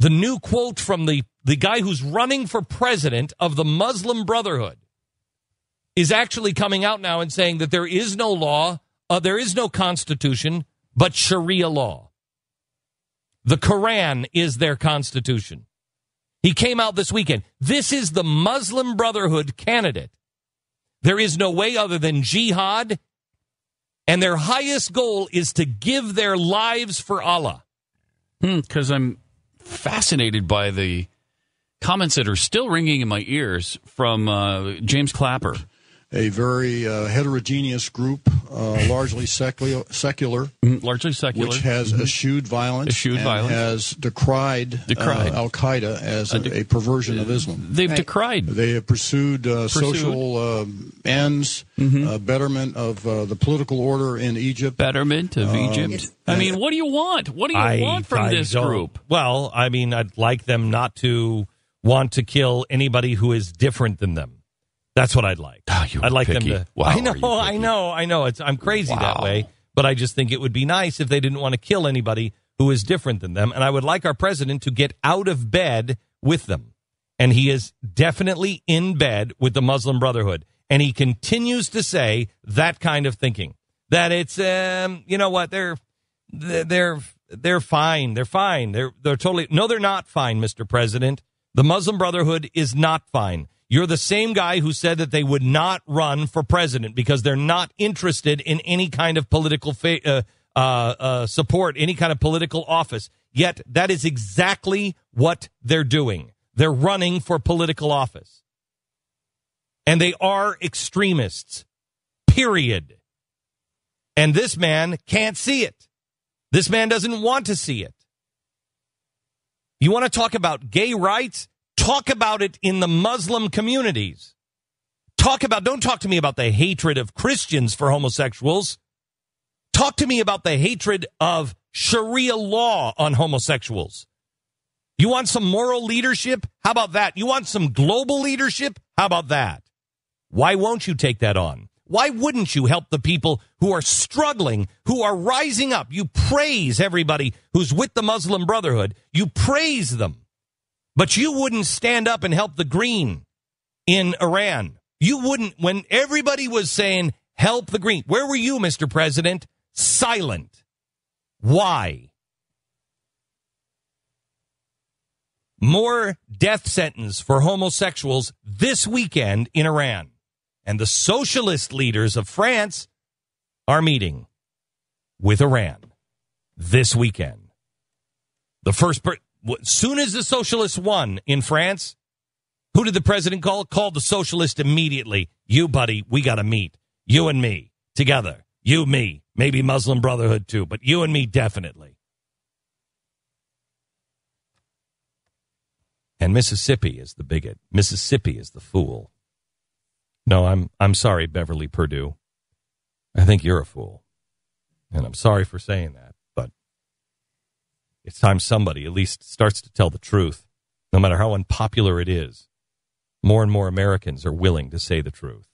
The new quote from the guy who's running for president of the Muslim Brotherhood is actually coming out now and saying that there is no law, there is no constitution, but Sharia law. The Quran is their constitution. He came out this weekend. This is the Muslim Brotherhood candidate. There is no way other than jihad, and their highest goal is to give their lives for Allah. Because I'm fascinated by the comments that are still ringing in my ears from James Clapper. A very heterogeneous group, largely secular, which has eschewed violence, has decried Al-Qaeda as a perversion of Islam. They've decried. They have pursued social ends, betterment of the political order in Egypt. Betterment of Egypt. I mean, what do you want? What do you want from this group? Well, I mean, I'd like them not to want to kill anybody who is different than them. That's what I'd like. Oh, I'd like picky. them to. Wow, I know. I'm crazy that way, but I just think it would be nice if they didn't want to kill anybody who is different than them. And I would like our president to get out of bed with them. And he is definitely in bed with the Muslim Brotherhood. And he continues to say that kind of thinking, that it's, you know what, they're fine. They're fine. They're totally. No, they're not fine, Mr. President. The Muslim Brotherhood is not fine. You're the same guy who said that they would not run for president because they're not interested in any kind of political support, any kind of political office. Yet that is exactly what they're doing. They're running for political office. And they are extremists, period. And this man can't see it. This man doesn't want to see it. You want to talk about gay rights? Talk about it in the Muslim communities. Don't talk to me about the hatred of Christians for homosexuals. Talk to me about the hatred of Sharia law on homosexuals. You want some moral leadership? How about that? You want some global leadership? How about that? Why won't you take that on? Why wouldn't you help the people who are struggling, who are rising up? You praise everybody who's with the Muslim Brotherhood. You praise them. But you wouldn't stand up and help the Green in Iran. You wouldn't, when everybody was saying, help the Green. Where were you, Mr. President? Silent. Why? More death sentence for homosexuals this weekend in Iran. And the socialist leaders of France are meeting with Iran this weekend. As soon as the socialists won in France, who did the president call? Called the socialist immediately. You, buddy, we got to meet. You and me, together. You, me, maybe Muslim Brotherhood too, but you and me definitely. And Mississippi is the bigot. Mississippi is the fool. No, I'm sorry, Beverly Purdue. I think you're a fool. And I'm sorry for saying that. It's time somebody at least starts to tell the truth, no matter how unpopular it is. More and more Americans are willing to say the truth.